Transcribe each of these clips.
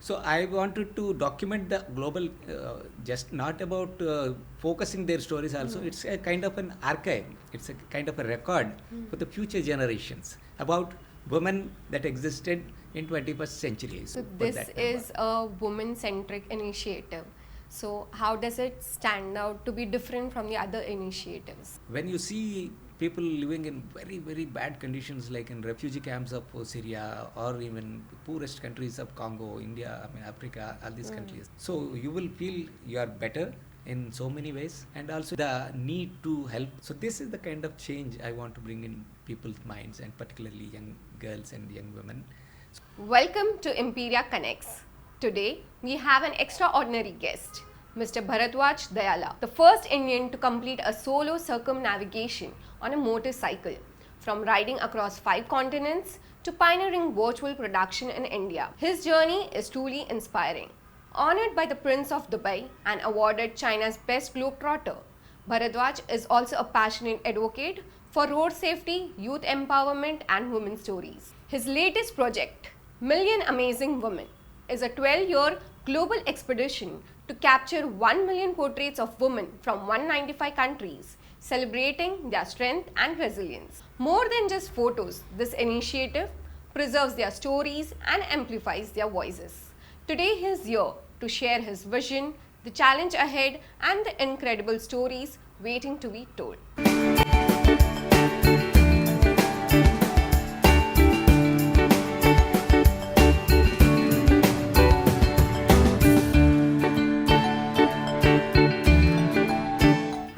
So I wanted to document the global, just not about focusing their stories also. It's a kind of an archive. It's a kind of a record for the future generations about women that existed in 21st century. So this is a women-centric initiative. So how does it stand out to be different from the other initiatives? When you see people living in very, very bad conditions, like in refugee camps of Syria or even poorest countries of Congo, India, Africa, all these countries. So you will feel you are better in so many ways, and also the need to help. So this is the kind of change I want to bring in people's minds, and particularly young girls and young women. Welcome to Imperia Connects. Today we have an extraordinary guest, Mr. Bharadwaj Dayala, the first Indian to complete a solo circumnavigation on a motorcycle, from riding across 5 continents to pioneering virtual production in India. His journey is truly inspiring. Honored by the Prince of Dubai and awarded China's Best Globetrotter, Bharadwaj is also a passionate advocate for road safety, youth empowerment and women's stories. His latest project, Million Amazing Women, is a 12-year global expedition to capture 1 million portraits of women from 195 countries, celebrating their strength and resilience. More than just photos, this initiative preserves their stories and amplifies their voices. Today he is here to share his vision, the challenge ahead, and the incredible stories waiting to be told.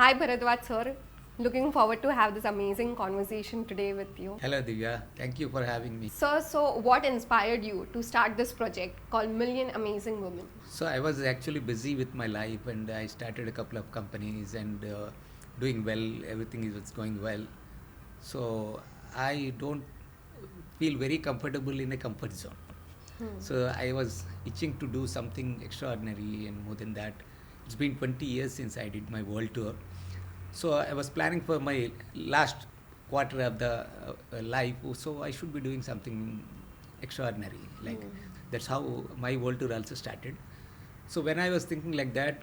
Hi Bharadwaj sir, looking forward to have this amazing conversation today with you. Hello Divya, thank you for having me. Sir, so what inspired you to start this project called Million Amazing Women? So I was actually busy with my life, and I started a couple of companies and doing well, everything was going well. So I don't feel very comfortable in a comfort zone. So I was itching to do something extraordinary, and more than that, it's been 20 years since I did my world tour. So I was planning for my last quarter of the life, so I should be doing something extraordinary. Like that's how my world tour also started. So when I was thinking like that,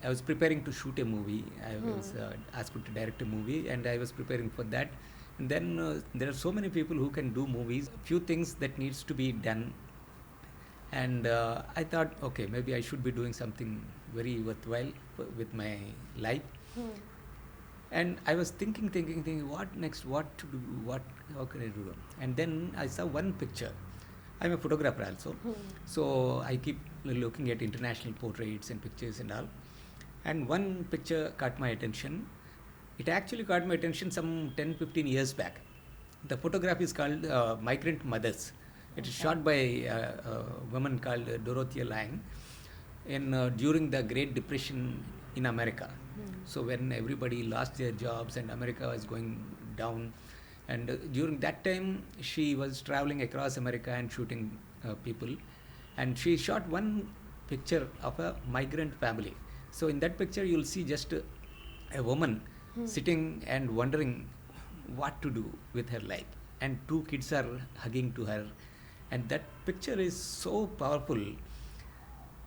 I was preparing to shoot a movie. I was asked to direct a movie, and I was preparing for that. And then there are so many people who can do movies. Few things that needs to be done. And I thought, okay, maybe I should be doing something very worthwhile with my life. And I was thinking, what next, what to do, how can I do? And then I saw one picture. I'm a photographer also. So I keep looking at international portraits and pictures and all. And one picture caught my attention. It actually caught my attention some 10-15 years back. The photograph is called Migrant Mothers. It is shot by a woman called Dorothea Lange during the Great Depression in America. So when everybody lost their jobs and America was going down, and during that time she was traveling across America and shooting people, and she shot one picture of a migrant family. So in that picture you'll see just a woman sitting and wondering what to do with her life, and 2 kids are hugging to her, and that picture is so powerful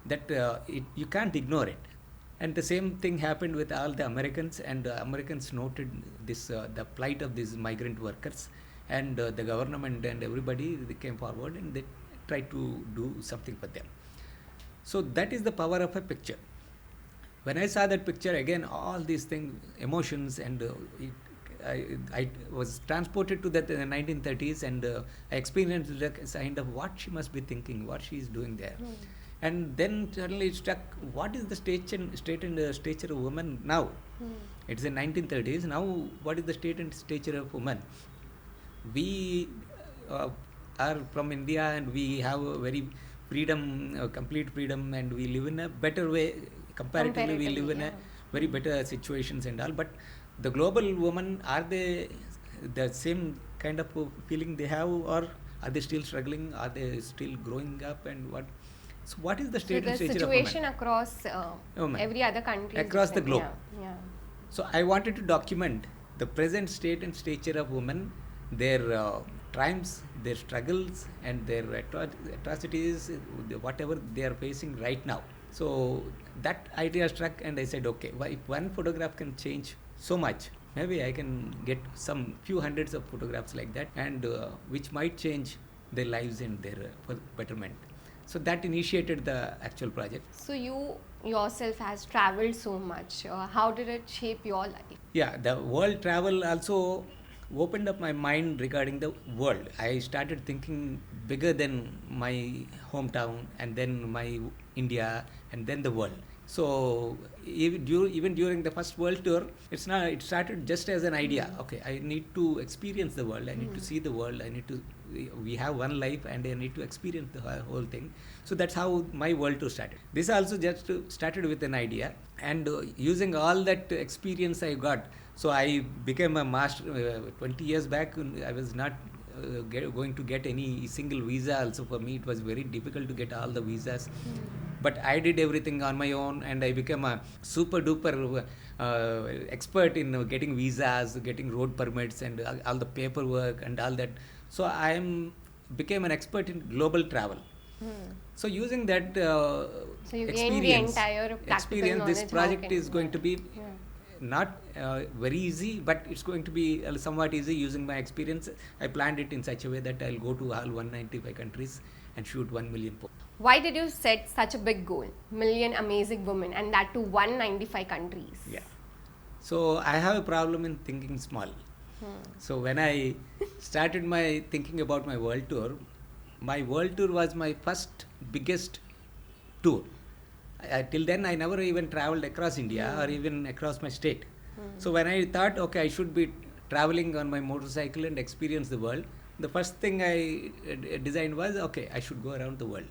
that you can't ignore it. And the same thing happened with all the Americans, and Americans noted this the plight of these migrant workers, and the government and everybody, they came forward and they tried to do something for them. So that is the power of a picture. When I saw that picture again, all these things, emotions, and I was transported to that in the 1930s, and I experienced the kind of what she must be thinking, what she is doing there. And then suddenly it struck, what is the state and stature of women now? It's the 1930s. Now, what is the state and stature of women? We are from India, and we have a very freedom, complete freedom, and we live in a better way. Comparatively, we live in a very better situations and all. But the global women, are they the same kind of feeling they have, or are they still struggling? Are they still growing up, and what? So what is the state and stature of women? The situation across every other country. Across the globe. Yeah. So I wanted to document the present state and stature of women, their triumphs, their struggles, and their atrocities, whatever they are facing right now. So that idea struck, and I said, okay, if one photograph can change so much, maybe I can get some few hundreds of photographs like that, and which might change their lives and their betterment. So that initiated the actual project. So you yourself has traveled so much. How did it shape your life? Yeah, the world travel also opened up my mind regarding the world. I started thinking bigger than my hometown, and then my India, and then the world. So even during the first world tour, it started just as an idea. Okay, I need to experience the world. I need to see the world. We have one life, and I need to experience the whole thing. So that's how my world tour started. This also just started with an idea, and using all that experience I got. So I became a master 20 years back. I was not going to get any single visa. Also for me, it was very difficult to get all the visas. But I did everything on my own, and I became a super duper expert in getting visas, getting road permits, and all the paperwork and all that. So became an expert in global travel. So using that So you gained the entire practical experience, this knowledge. project is going to be not very easy, but it's going to be somewhat easy using my experience. I planned it in such a way that I'll go to all 195 countries and shoot 1 million posts. Why did you set such a big goal? Million amazing women, and that to 195 countries. Yeah. So I have a problem in thinking small. So when I started my thinking about my world tour was my first biggest tour. Till then I never even traveled across India or even across my state. So when I thought, okay, I should be traveling on my motorcycle and experience the world, the first thing I designed was, okay, I should go around the world.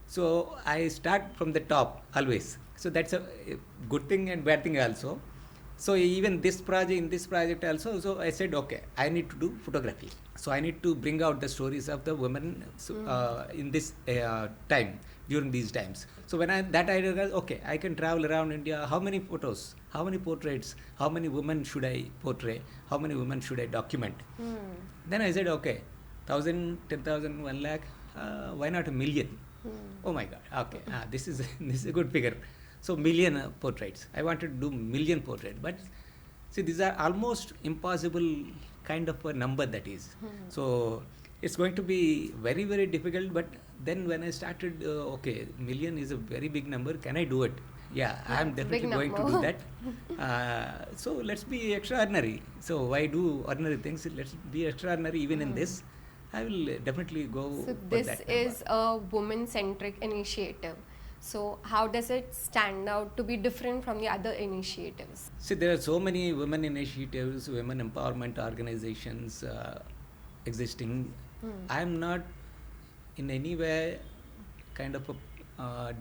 So I start from the top always. So that's a good thing and bad thing also. So even in this project also, so I said, okay, I need to do photography. So I need to bring out the stories of the women in this time, during these times. So when that idea was, okay, I can travel around India, how many photos, how many portraits, how many women should I portray, how many women should I document? Then I said, okay, 1,000, 10,000, 1 lakh, why not a million? Oh my God, okay, this is a good figure. So million portraits. I wanted to do million portraits, but see, these are almost impossible kind of a number that is. So it's going to be very, very difficult. But then when I started, okay, million is a very big number. Can I do it? Yeah, I'm definitely going to do that. So let's be extraordinary. So why do ordinary things? Let's be extraordinary even in this. I will definitely go So for this that is a women-centric initiative. So how does it stand out to be different from the other initiatives? See, there are so many women initiatives, women empowerment organizations existing. I am not in any way kind of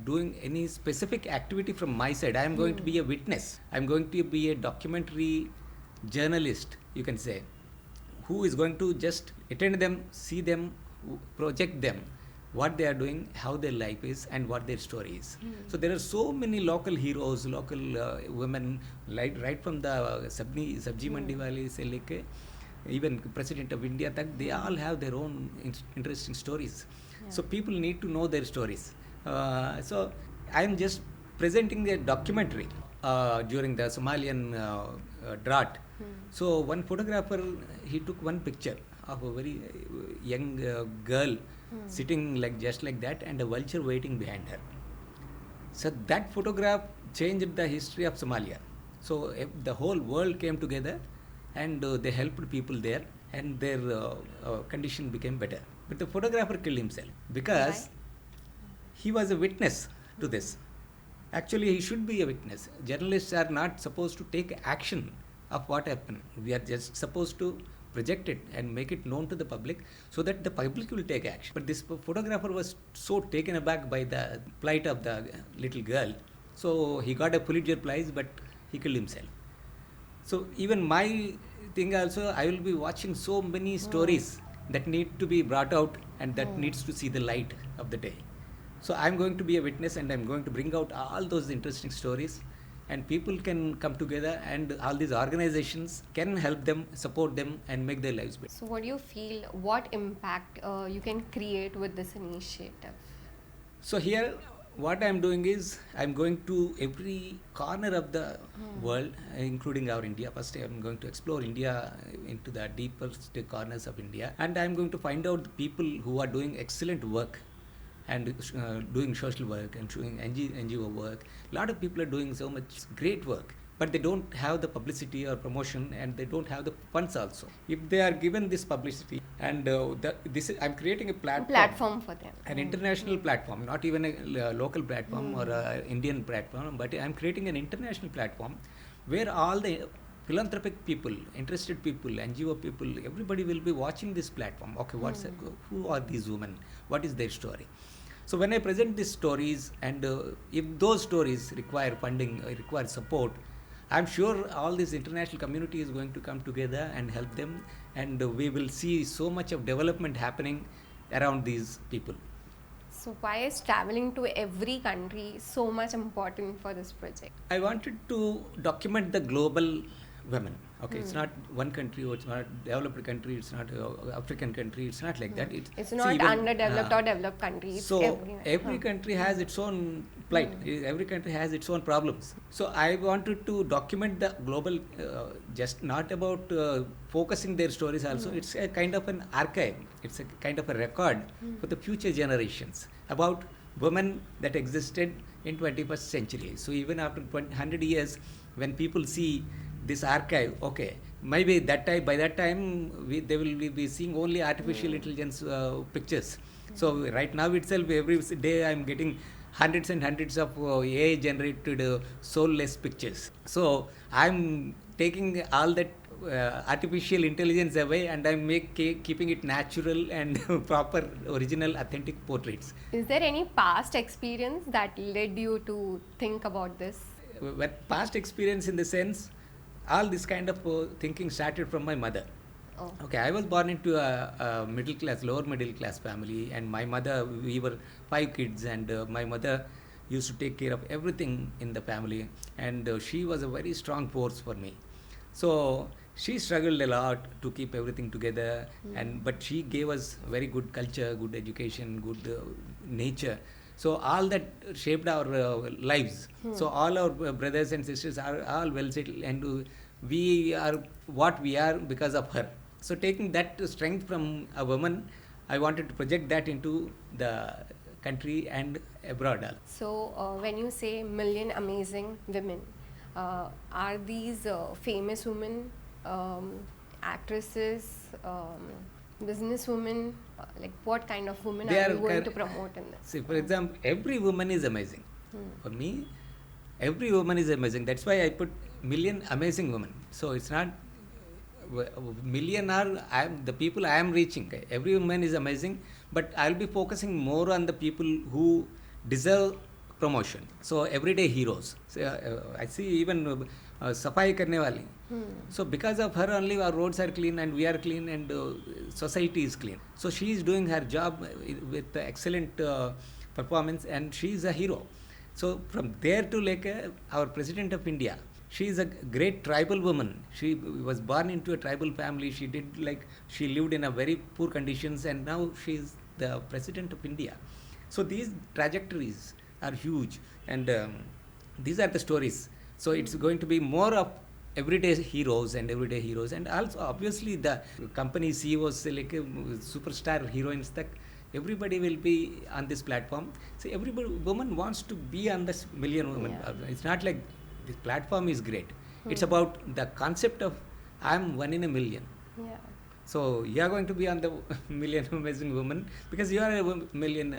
doing any specific activity from my side. I am going to be a witness. I am going to be a documentary journalist, you can say, who is going to just attend them, see them, project them, what they are doing, how their life is, and what their story is. So there are so many local heroes, local women, right from the Sabji Mandi wali se leke, even President of India, they all have their own interesting stories. So people need to know their stories. So I am just presenting a documentary during the Somalian drought. So one photographer, he took one picture of a very young girl sitting just like that, and a vulture waiting behind her. So that photograph changed the history of Somalia. So the whole world came together, and they helped people there, and their condition became better. But the photographer killed himself because he was a witness to this. Actually, he should be a witness. Journalists are not supposed to take action of what happened. We are just supposed to project it and make it known to the public so that the public will take action. But this photographer was so taken aback by the plight of the little girl. So he got a Pulitzer Prize, but he killed himself. So even my thing also, I will be watching so many stories that need to be brought out and that needs to see the light of the day. So I'm going to be a witness, and I'm going to bring out all those interesting stories and people can come together, and all these organizations can help them, support them, and make their lives better. So, what do you feel? What impact you can create with this initiative? So here, what I'm doing is I'm going to every corner of the world, including our India. First, I'm going to explore India into the deepest corners of India, and I'm going to find out the people who are doing excellent work and doing social work and doing NGO work. A lot of people are doing so much great work, but they don't have the publicity or promotion, and they don't have the funds also. If they are given this publicity, and I'm creating a Platform for them. an international platform, not even a local platform or a Indian platform, but I'm creating an international platform where all the philanthropic people, interested people, NGO people, everybody will be watching this platform. Okay, who are these women? What is their story? So when I present these stories, and if those stories require funding, require support, I'm sure all this international community is going to come together and help them, and we will see so much of development happening around these people. So, why is traveling to every country so much important for this project? I wanted to document the global women. Okay, it's not one country, or it's not developed country, it's not African country, it's not like that. It's not even, underdeveloped or developed country. It's so everywhere. every country has its own plight. Every country has its own problems. So I wanted to document the global, just not about focusing their stories also. It's a kind of an archive. It's a kind of a record for the future generations about women that existed in 21st century. So even after 100 years, when people see this archive, okay, maybe by that time they will be seeing only artificial intelligence pictures. So right now itself, every day I'm getting hundreds and hundreds of AI generated soulless pictures. So I'm taking all that artificial intelligence away, and I'm keeping it natural and proper, original, authentic portraits. Is there any past experience that led you to think about this? But past experience in the sense, all this kind of thinking started from my mother. Oh. Okay, I was born into a lower middle class family, and my mother, we were 5 kids, and my mother used to take care of everything in the family, and she was a very strong force for me. So she struggled a lot to keep everything together, but she gave us very good culture, good education, good nature. So all that shaped our lives. So all our brothers and sisters are all well settled, and we are what we are because of her. So taking that strength from a woman, I wanted to project that into the country and abroad. So, when you say million amazing women, are these famous women, actresses, businesswomen? Like what kind of women are you going to promote in this? See, for example, every woman is amazing. For me, every woman is amazing. That's why I put million amazing women. So it's not million are the people I am reaching. Every woman is amazing, but I'll be focusing more on the people who deserve promotion. So everyday heroes. So, I see even Safai Karne Wali. So because of her only our roads are clean and we are clean and society is clean. So she is doing her job with excellent performance, and she is a hero. So from there to our President of India, she is a great tribal woman. She was born into a tribal family. She lived in a very poor conditions, and now she is the President of India. So these trajectories are huge, and these are the stories. So it's going to be more of everyday heroes, and also obviously the company CEOs like superstar heroines. Everybody will be on this platform. So woman wants to be on this million women. Yeah. It's not like this platform is great. It's about the concept of I'm one in a million. Yeah. So you are going to be on the million amazing women because you are a million,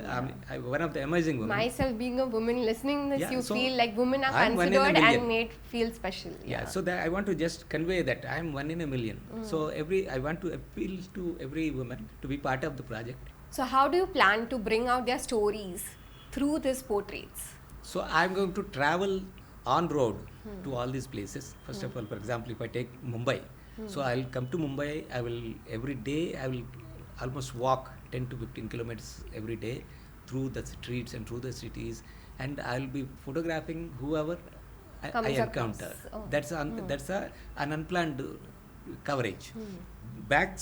one of the amazing women. Myself being a woman, listening this, Yeah, you so feel like women are I'm one in a considered million. and made feel special. Yeah, so I want to just convey that I'm one in a million. So I want to appeal to every woman to be part of the project. So how do you plan to bring out their stories through these portraits? So I'm going to travel on road to all these places. First of all, for example, if I take Mumbai, so I'll come to Mumbai. Every day I will almost walk 10 to 15 kilometers every day through the streets and through the cities, and I'll be photographing whoever I comes encounter. across. Oh. That's an unplanned coverage. Back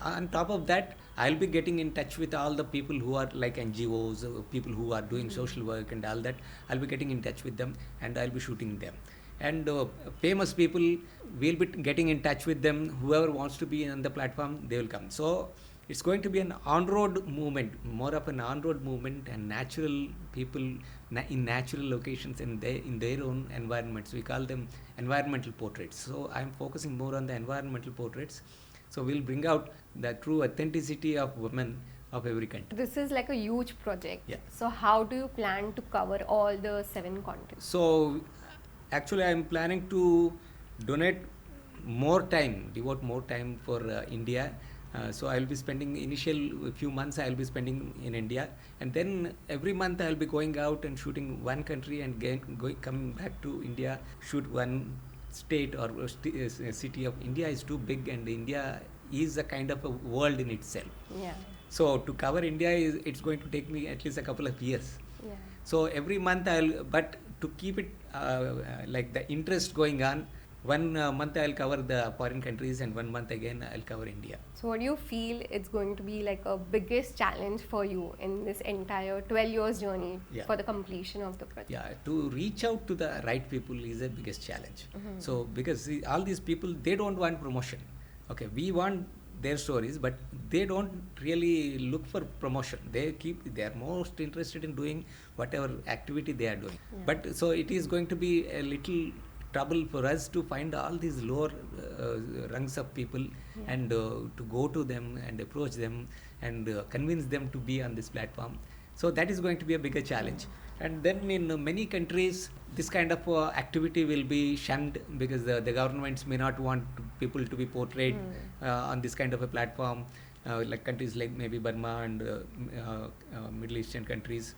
on top of that, I'll be getting in touch with all the people who are like NGOs, people who are doing social work and all that. I'll be getting in touch with them and I'll be shooting them. And famous people, will be getting in touch with them. Whoever wants to be on the platform, they will come. So it's going to be an on-road movement, more of an on-road movement, and natural people in natural locations in their own environments. We call them environmental portraits. So I'm focusing more on the environmental portraits. So we'll bring out the true authenticity of women of every country. This is like a huge project. Yeah. So how do you plan to cover all the 7 continents? So actually I'm planning to devote more time for India. So I'll be spending initial few months I'll be spending in India, and then every month I'll be going out and shooting one country and coming back to India, shoot one state or city of India. Is too big, and India is a kind of a world in itself. Yeah. So to cover India it's going to take me at least a couple of years. Yeah. So every month but to keep it like the interest going on, one month I'll cover the foreign countries and 1 month again I'll cover India. So what do you feel it's going to be like a biggest challenge for you in this entire 12 years journey for the completion of the project? Yeah, to reach out to the right people is the biggest challenge. So because all these people, they don't want promotion. Okay, we want their stories, but they don't really look for promotion. They are most interested in doing whatever activity they are doing. Yeah. But so it is going to be a little trouble for us to find all these lower rungs of people and to go to them and approach them and convince them to be on this platform. So that is going to be a bigger challenge. And then in many countries, this kind of activity will be shunned because the governments may not want people to be portrayed on this kind of a platform, like countries like maybe Burma and Middle Eastern countries.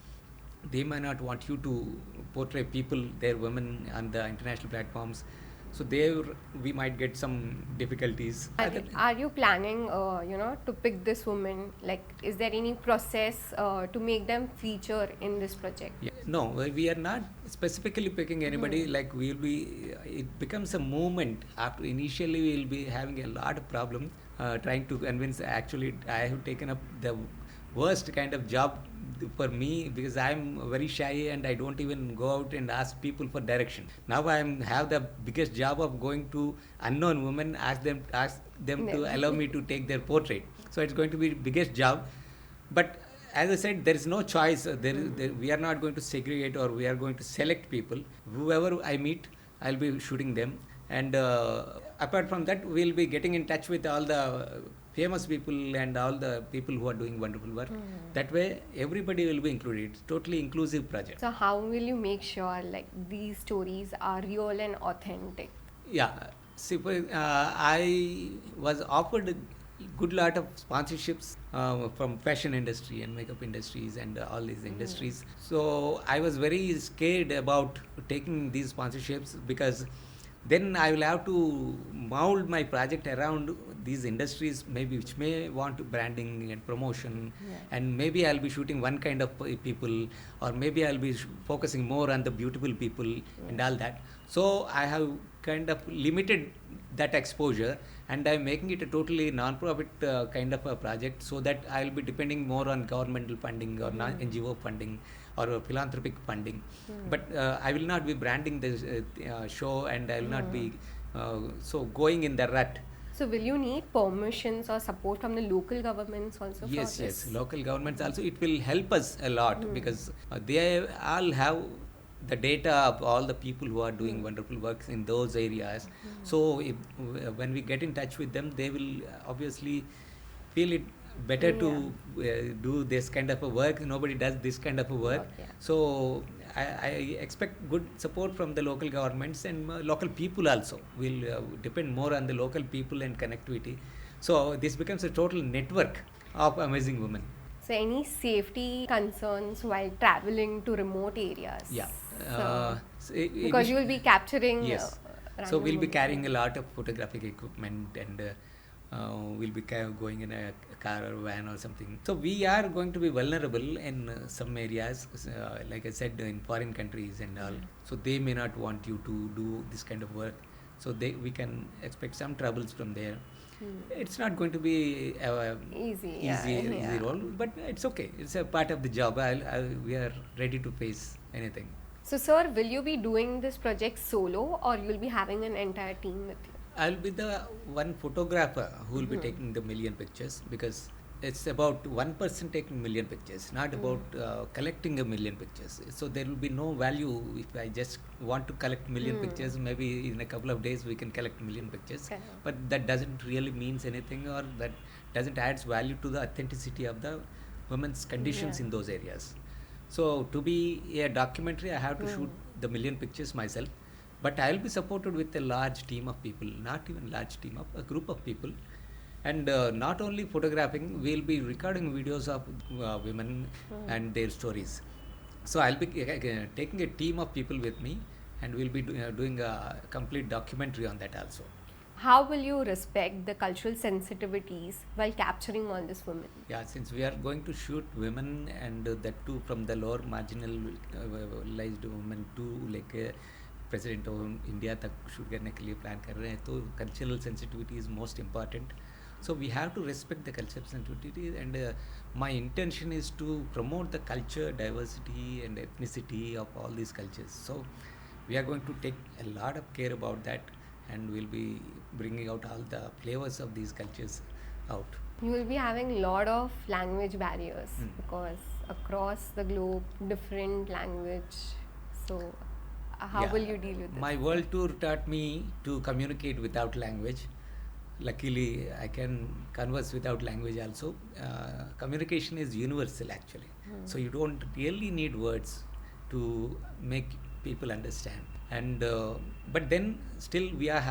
They may not want you to portray people, their women on the international platforms. So there we might get some difficulties. Are you planning, to pick this woman? Like, is there any process to make them feature in this project? Yeah. No, we are not specifically picking anybody. Like it becomes a movement. After initially we will be having a lot of problems trying to convince. Actually, I have taken up the worst kind of job for me because I'm very shy and I don't even go out and ask people for direction. Now I have the biggest job of going to unknown women, ask them to allow me to take their portrait. So it's going to be the biggest job. But as I said, there is no choice. We are not going to segregate or we are going to select people. Whoever I meet, I'll be shooting them. And apart from that, we'll be getting in touch with all the famous people and all the people who are doing wonderful work. That way, everybody will be included. It's totally inclusive project. So how will you make sure like these stories are real and authentic? Yeah. See, I was offered a good lot of sponsorships from fashion industry and makeup industries and all these industries. So I was very scared about taking these sponsorships because then I will have to mold my project around these industries, maybe which may want branding and promotion, and maybe I'll be shooting one kind of people, or maybe I'll be focusing more on the beautiful people and all that. So I have kind of limited that exposure, and I'm making it a totally non-profit kind of a project, so that I'll be depending more on governmental funding or NGO funding or philanthropic funding. But I will not be branding this show, and I will not be so going in the rut. So will you need permissions or support from the local governments also? Yes, local governments also. It will help us a lot because they all have the data of all the people who are doing wonderful works in those areas. So when we get in touch with them, they will obviously feel it better to do this kind of a work. Nobody does this kind of a work. So I expect good support from the local governments, and local people also will depend more on the local people and connectivity. So this becomes a total network of amazing women. So any safety concerns while traveling to remote areas? Yeah. Because you will be capturing so we'll be carrying a lot of photographic equipment, and we'll be going in a car or van or something. So we are going to be vulnerable in some areas, like I said, in foreign countries and all. So they may not want you to do this kind of work. So we can expect some troubles from there. It's not going to be easy role, but it's okay. It's a part of the job. We are ready to face anything. So, sir, will you be doing this project solo or you'll be having an entire team with you? I'll be the one photographer who will be taking the million pictures, because it's about one person taking million pictures, not about collecting a million pictures. So there will be no value if I just want to collect million pictures. Maybe in a couple of days we can collect million pictures, but that doesn't really means anything, or that doesn't adds value to the authenticity of the women's conditions in those areas. So to be a documentary, I have to shoot the million pictures myself. But I will be supported with a large team of people, not even large team of a group of people, and not only photographing, we'll be recording videos of women and their stories. So I'll be taking a team of people with me, and we'll be doing a complete documentary on that also. How will you respect the cultural sensitivities while capturing all these women? Yeah, since we are going to shoot women, and that too from the lower marginalized women to like president of India तक shoot करने के लिए plan कर रहे हैं, तो cultural sensitivity is most important. So we have to respect the cultural sensitivity, and my intention is to promote the culture, diversity and ethnicity of all these cultures. So we are going to take a lot of care about that, and we'll be bringing out all the flavors of these cultures out. You will be having a lot of language barriers because across the globe, different language. So how will you deal with this? My world tour taught me to communicate without language. Luckily, I can converse without language also. Communication is universal actually. So you don't really need words to make people understand. And but then still we are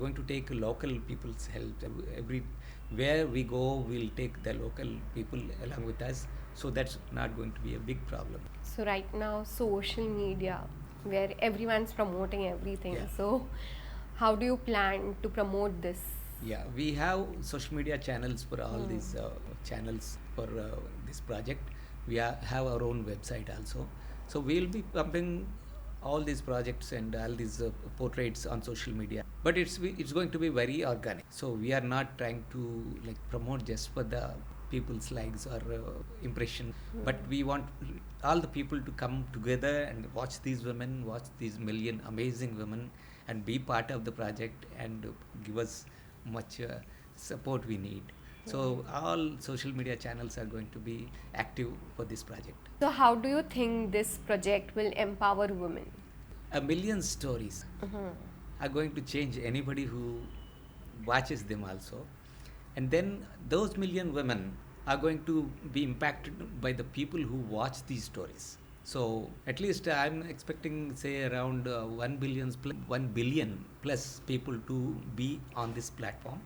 going to take local people's help. Everywhere we go, we'll take the local people along with us. So that's not going to be a big problem. So right now, social media, where everyone's promoting everything. So how do you plan to promote this? Yeah, we have social media channels for all these channels for this project. We have our own website also. So we'll be pumping all these projects and all these portraits on social media. But it's going to be very organic. So we are not trying to like promote just for the people's likes or impression, but we want all the people to come together and watch these women, watch these million amazing women, and be part of the project and give us much support we need. So all social media channels are going to be active for this project. So how do you think this project will empower women? A million stories are going to change anybody who watches them also. And then those million women are going to be impacted by the people who watch these stories. So at least I'm expecting, say, around 1 billion plus people to be on this platform.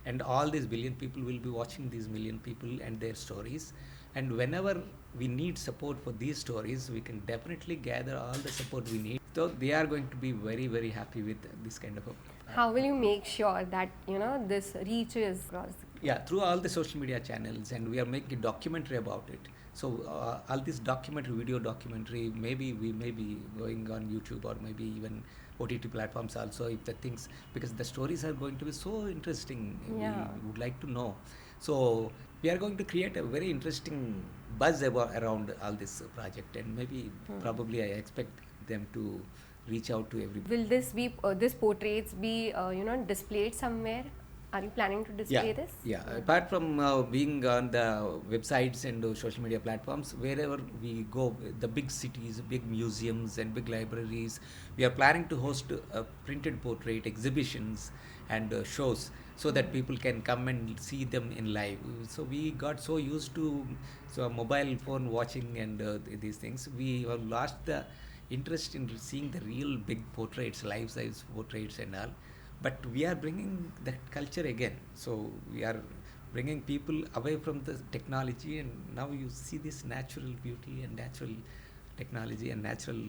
And all these billion people will be watching these million people and their stories. And whenever we need support for these stories, we can definitely gather all the support we need. So they are going to be very, very happy with this kind of How will you make sure that, this reaches across? Yeah, through all the social media channels, and we are making a documentary about it. So all this video documentary, maybe we may be going on YouTube or maybe even OTT platforms also, if the things, because the stories are going to be so interesting. We would like to know. So we are going to create a very interesting buzz around all this project, and maybe probably I expect them to reach out to everybody. Will this portraits be displayed somewhere? Are you planning to display this? Yeah. Apart from being on the websites and social media platforms, wherever we go, the big cities, big museums and big libraries, we are planning to host printed portrait exhibitions and shows, so that people can come and see them in live. So we got so used to mobile phone watching and these things. We have lost the interest in seeing the real big portraits, life-size portraits and all. But we are bringing that culture again. So we are bringing people away from the technology, and now you see this natural beauty and natural technology and natural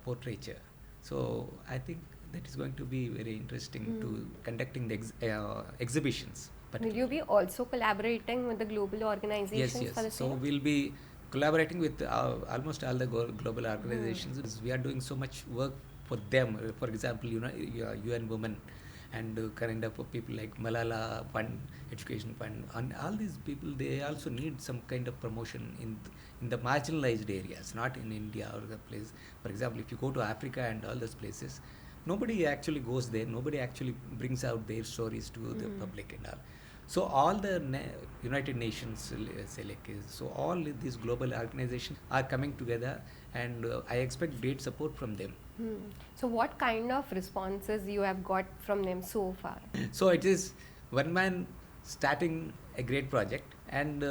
portraiture. So I think that is going to be very interesting to conducting the exhibitions. Will you be also collaborating with the global organizations Yes. for the So same? we'll be collaborating with almost all the global organizations. Because we are doing so much work for them. For example, UN Women, and kind of people like Malala Fund, Education Fund, and all these people, they also need some kind of promotion in the marginalized areas, not in India or the place. For example, if you go to Africa and all those places, nobody actually goes there. Nobody actually brings out their stories to the public and all. So all the United Nations, so all these global organizations are coming together, and I expect great support from them. So what kind of responses you have got from them so far? So it is one man starting a great project, and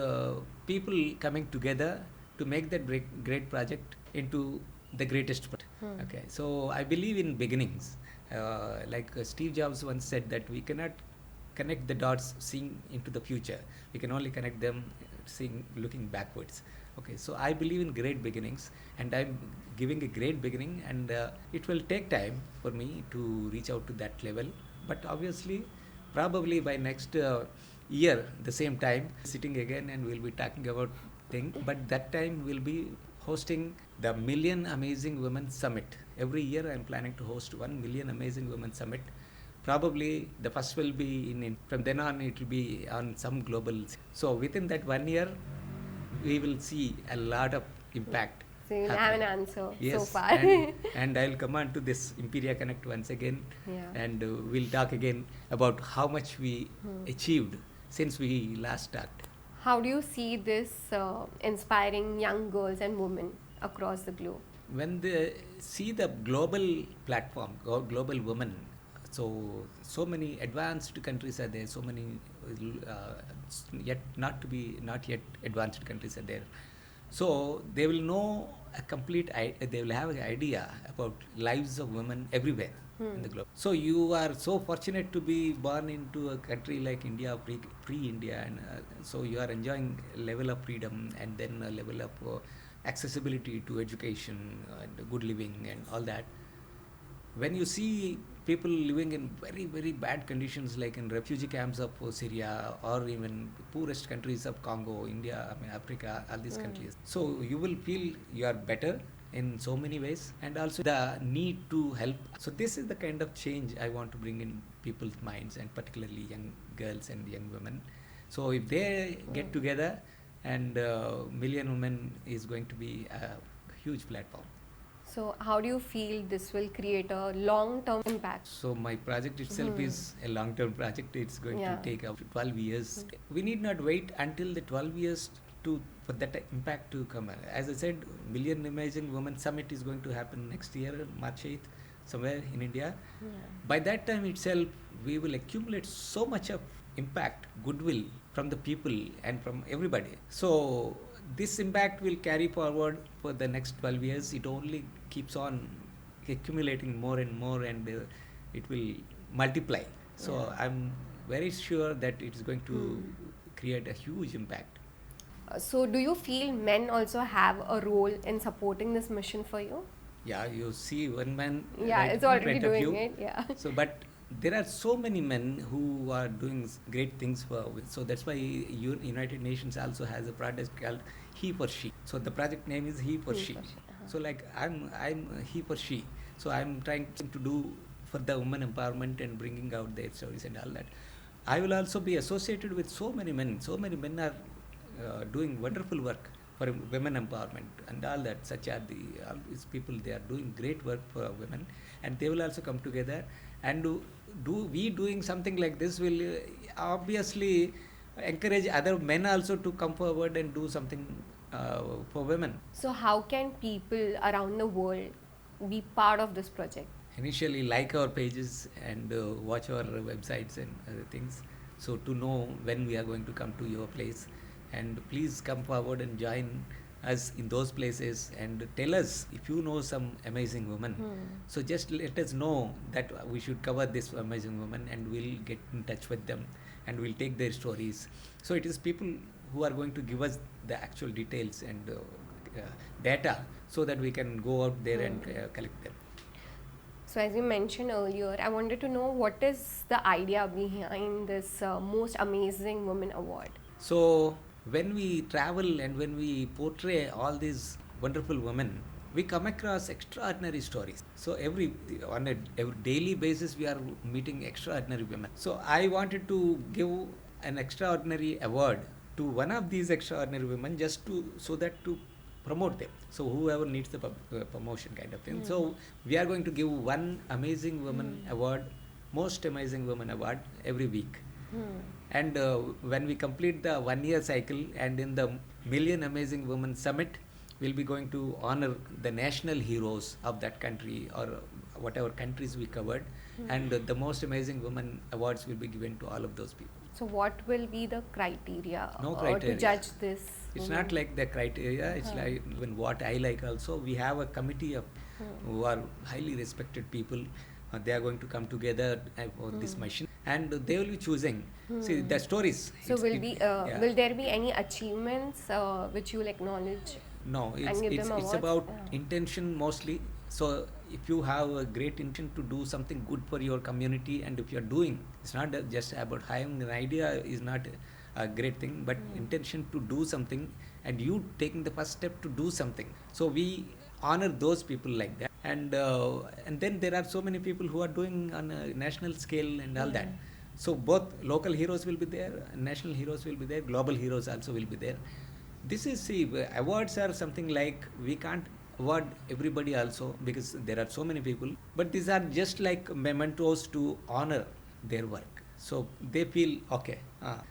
people coming together to make that great project into the greatest project. Okay, so I believe in beginnings. Like Steve Jobs once said that we cannot connect the dots seeing into the future. We can only connect them seeing looking backwards. Okay, so I believe in great beginnings, and I'm giving a great beginning, and it will take time for me to reach out to that level. But obviously, probably by next year, the same time, sitting again, and we'll be talking about thing. But that time we'll be hosting the Million Amazing Women Summit. Every year, I'm planning to host 1 million Amazing Women Summit. Probably the first will be from then on it will be on some global. So within that 1 year, we will see a lot of impact. So you'll have an answer Yes, so far. and I'll come on to this Imperia Connect once again, Yeah. and we'll talk again about how much we achieved since we last talked. How do you see this inspiring young girls and women across the globe? When they see the global platform, global women, so many advanced countries are there, so many not yet advanced countries are there. So they will know they will have an idea about lives of women everywhere in the globe. So you are so fortunate to be born into a country like India, pre-India, and so you are enjoying a level of freedom, and then a level of accessibility to education and good living and all that. When you see people living in very, very bad conditions, like in refugee camps of Syria, or even poorest countries of Congo, India, Africa, all these countries. So you will feel you are better in so many ways, and also the need to help. So this is the kind of change I want to bring in people's minds, and particularly young girls and young women. So if they get together, and Million Women is going to be a huge platform. So how do you feel this will create a long-term impact? So my project itself is a long-term project. It's going to take up to 12 years. We need not wait until the 12 years for that impact to come. As I said, Million Amazing Women Summit is going to happen next year, March 8th, somewhere in India. By that time itself, we will accumulate so much of impact, goodwill from the people and from everybody. So this impact will carry forward for the next 12 years. It only keeps on accumulating more and more, and it will multiply. So I'm very sure that it is going to create a huge impact. So do you feel men also have a role in supporting this mission for you? Yeah, you see one man. Yeah, right it's in already front of doing you. it. Yeah. So, but there are so many men who are doing great things so that's why United Nations also has a project called He for She. So the project name is He for She. So like I'm He for She. So I'm trying to do for the women empowerment and bringing out their stories and all that. I will also be associated with so many men. So many men are doing wonderful work for women empowerment and all that. All these people, they are doing great work for women, and they will also come together. And doing something like this will obviously encourage other men also to come forward and do something for women. So how can people around the world be part of this project? Initially, like our pages and watch our websites and other things, so to know when we are going to come to your place. And please come forward and join us in those places, and tell us if you know some amazing woman. So just let us know that we should cover this amazing woman, and we'll get in touch with them, and we'll take their stories. So it is people who are going to give us the actual details and data, so that we can go out there and collect them. So, as you mentioned earlier, I wanted to know what is the idea behind this Most Amazing Woman Award? So when we travel and when we portray all these wonderful women, we come across extraordinary stories. So every daily basis we are meeting extraordinary women. So I wanted to give an extraordinary award to one of these extraordinary women, just to so that to promote them. So whoever needs the promotion kind of thing. So we are going to give one amazing woman award, most amazing woman award every week. And when we complete the 1 year cycle, and in the Million Amazing Women Summit, we'll be going to honor the national heroes of that country or whatever countries we covered, and the most amazing women awards will be given to all of those people. So, what will be the criteria, No to criteria. judge this? It's woman? not like the criteria, it's like even what I like also. We have a committee of who are highly respected people. They are going to come together for this mission, and they will be choosing. See the stories. So, will there be any achievements which you will acknowledge? No, and give it's them awards? about intention mostly. So if you have a great intention to do something good for your community, and if you are doing, it's not just about having an idea is not a great thing, but intention to do something and you taking the first step to do something. So we honor those people like that, and then there are so many people who are doing on a national scale and all that. So both local heroes will be there, national heroes will be there, global heroes also will be there. This is, see, awards are something like we can't award everybody also, because there are so many people, but these are just like mementos to honor their work. So they feel okay.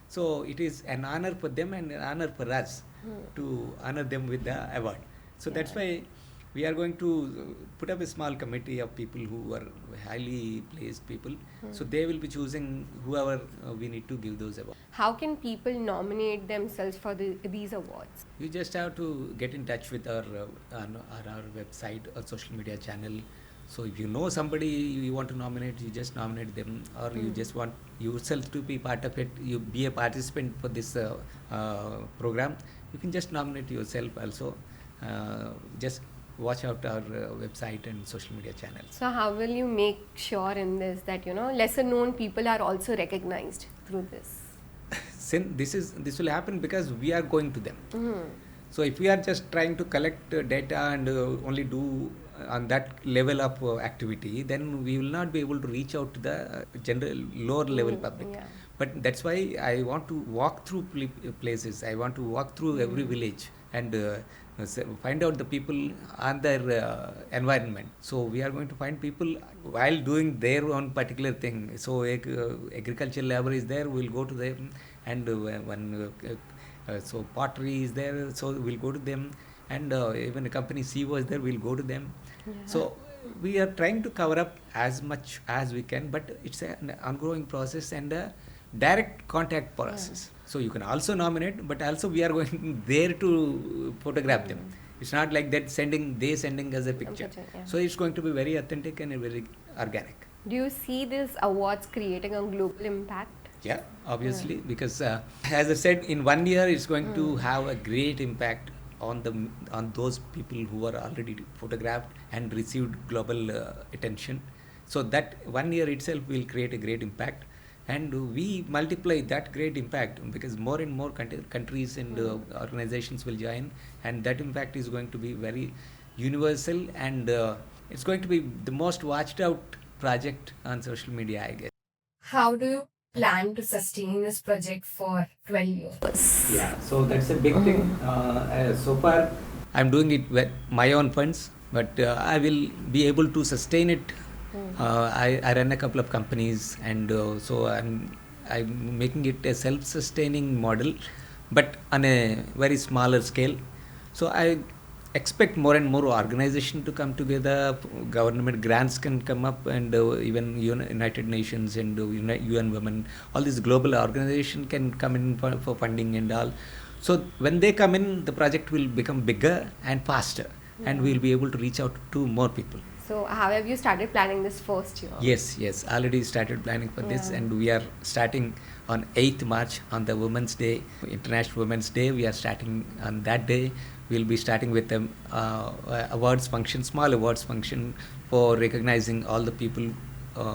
So it is an honor for them and an honor for us to honor them with the award. So that's why we are going to put up a small committee of people who are highly placed people. So they will be choosing whoever we need to give those awards. How can people nominate themselves for these awards? You just have to get in touch with our website or social media channel. So if you know somebody you want to nominate, you just nominate them, or you just want yourself to be part of it, you be a participant for this program, you can just nominate yourself also. Just watch out our website and social media channels. So how will you make sure in this that lesser known people are also recognized through this? This will happen because we are going to them. So if we are just trying to collect data and only do on that level of activity, then we will not be able to reach out to the general lower level public. But that's why I want to walk through places. I want to walk through every village and find out the people and their environment. So we are going to find people while doing their own particular thing. So agricultural labor is there, we'll go to them, and so pottery is there, so we'll go to them, and even a company CEO is there, we'll go to them. So we are trying to cover up as much as we can, but it's an ongoing process and a direct contact process. So you can also nominate, but also we are going there to photograph them. It's not like that they sending us a picture. So it's going to be very authentic and very organic. Do you see these awards creating a global impact? Yeah, obviously, because as I said, in 1 year it's going to have a great impact on those people who are already photographed and received global attention. So that 1 year itself will create a great impact, and we multiply that great impact because more and more countries and organizations will join, and that impact is going to be very universal, and it's going to be the most watched out project on social media, I guess. How do you plan to sustain this project for 12 years? Yeah, so that's a big thing. So far, I'm doing it with my own funds, but I will be able to sustain it. I run a couple of companies, and so I'm making it a self-sustaining model, but on a very smaller scale. So I expect more and more organizations to come together, government grants can come up, and even United Nations and UN Women, all these global organizations can come in for funding and all. So when they come in, the project will become bigger and faster, and we'll be able to reach out to more people. So how have you started planning this first year? Yes, already started planning for this, and we are starting on 8th March on the Women's Day, International Women's Day. We are starting on that day we'll be starting with them awards function, small awards function for recognizing all the people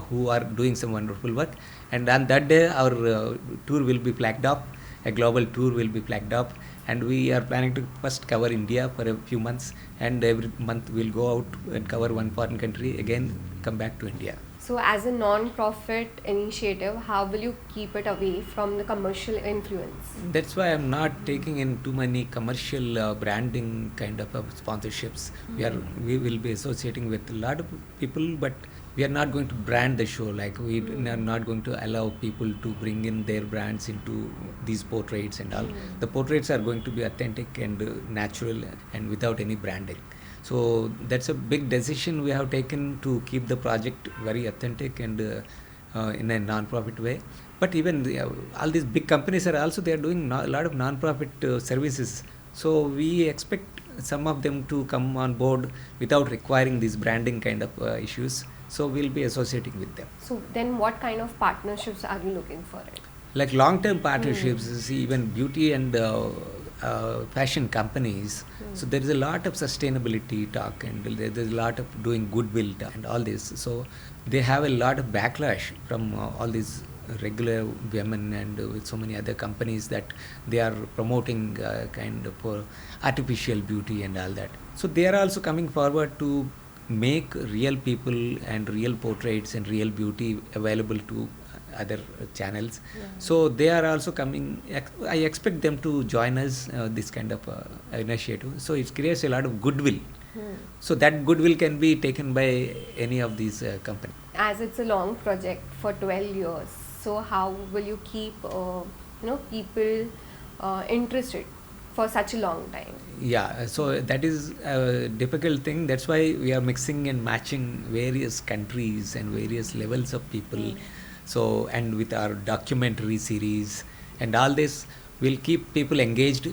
who are doing some wonderful work. And on that day, our tour will be flagged up. A global tour will be flagged up, and we are planning to first cover India for a few months, and every month we'll go out and cover one foreign country, again come back to India. So, as a non-profit initiative, how will you keep it away from the commercial influence? That's why I'm not taking in too many commercial branding kind of sponsorships. We will be associating with a lot of people, but we are not going to brand the show. Like we are not going to allow people to bring in their brands into these portraits and all. The portraits are going to be authentic and natural and without any branding. So that's a big decision we have taken to keep the project very authentic and in a non-profit way. But even all these big companies are also, they are doing a lot of non-profit services. So we expect some of them to come on board without requiring these branding kind of issues. So we'll be associating with them. So then what kind of partnerships are you looking for it? Like long-term partnerships, see, even beauty and fashion companies. So there is a lot of sustainability talk, and there is a lot of doing goodwill talk and all this. So they have a lot of backlash from all these regular women and with so many other companies that they are promoting kind of artificial beauty and all that. So they are also coming forward to make real people and real portraits and real beauty available to other channels. So they are also coming. I expect them to join us this kind of initiative. So it creates a lot of goodwill. So that goodwill can be taken by any of these companies. As it's a long project for 12 years, so how will you keep people interested for such a long time? Yeah, so that is a difficult thing. That's why we are mixing and matching various countries and various levels of people. So, and with our documentary series and all this, will keep people engaged.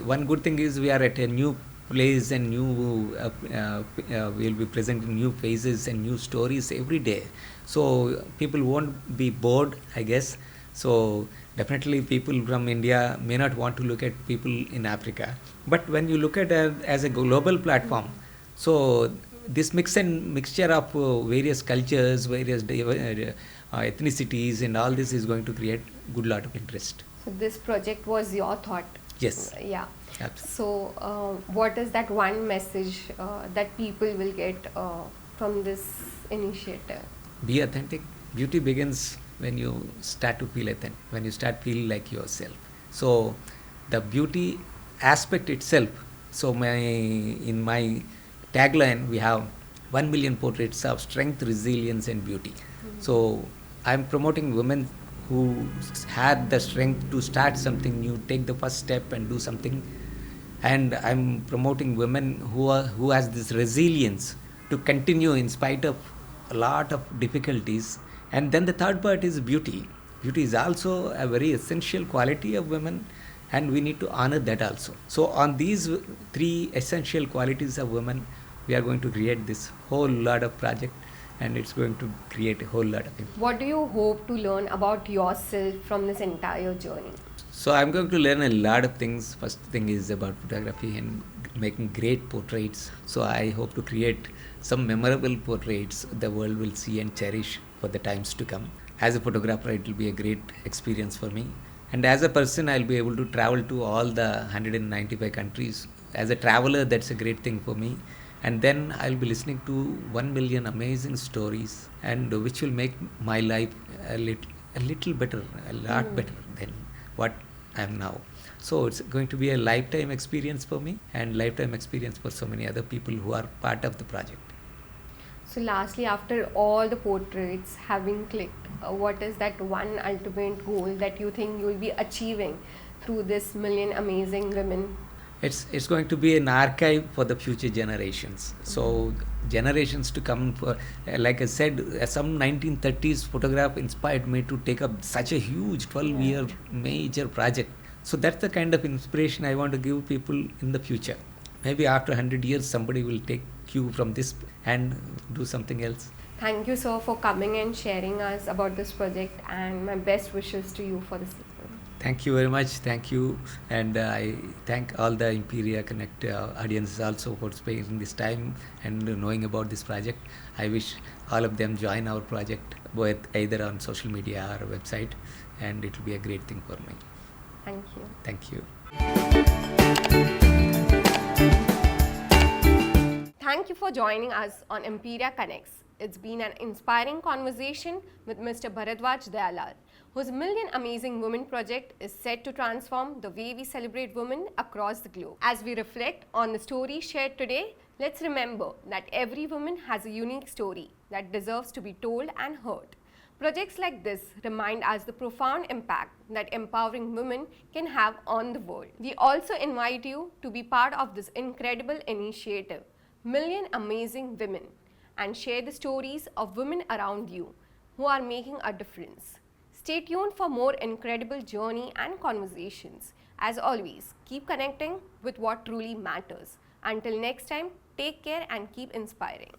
One good thing is we are at a new place and we'll be presenting new faces and new stories every day. So people won't be bored, I guess. So definitely people from India may not want to look at people in Africa. But when you look at it as a global platform, so this mixture of various cultures, various ethnicities and all this is going to create good lot of interest. So this project was your thought? Yes. Yeah. Absolutely. So what is that one message that people will get from this initiative? Be authentic. Beauty begins when you start to feel authentic, when you start feeling like yourself. So the beauty aspect itself. So in my tagline we have 1 million portraits of strength, resilience and beauty. So I'm promoting women who had the strength to start something new, take the first step and do something. And I'm promoting women who has this resilience to continue in spite of a lot of difficulties. And then the third part is beauty. Beauty is also a very essential quality of women, and we need to honor that also. So on these three essential qualities of women, we are going to create this whole lot of project, and it's going to create a whole lot of things. What do you hope to learn about yourself from this entire journey? So I'm going to learn a lot of things. First thing is about photography and making great portraits. So I hope to create some memorable portraits the world will see and cherish for the times to come. As a photographer, it will be a great experience for me. And as a person, I'll be able to travel to all the 195 countries. As a traveler, that's a great thing for me. And then I'll be listening to 1 million amazing stories, and which will make my life a little better, a lot better than what I am now. So it's going to be a lifetime experience for me and lifetime experience for so many other people who are part of the project. So lastly, after all the portraits having clicked, what is that one ultimate goal that you think you will be achieving through this million amazing women? It's going to be an archive for the future generations. So generations to come, for, like I said, some 1930s photograph inspired me to take up such a huge 12-year major project. So that's the kind of inspiration I want to give people in the future. Maybe after 100 years, somebody will take cue from this and do something else. Thank you, sir, for coming and sharing us about this project, and my best wishes to you for the season. Thank you very much. Thank you. And I thank all the Imperia Connect audiences also for spending this time and knowing about this project. I wish all of them join our project, both either on social media or website, and it will be a great thing for me. Thank you. Thank you. Thank you for joining us on Imperia Connects. It's been an inspiring conversation with Mr. Bharadwaj Dayala, whose Million Amazing Women project is set to transform the way we celebrate women across the globe. As we reflect on the stories shared today, let's remember that every woman has a unique story that deserves to be told and heard. Projects like this remind us the profound impact that empowering women can have on the world. We also invite you to be part of this incredible initiative, Million Amazing Women, and share the stories of women around you who are making a difference. Stay tuned for more incredible journey and conversations. As always, keep connecting with what truly matters. Until next time, take care and keep inspiring.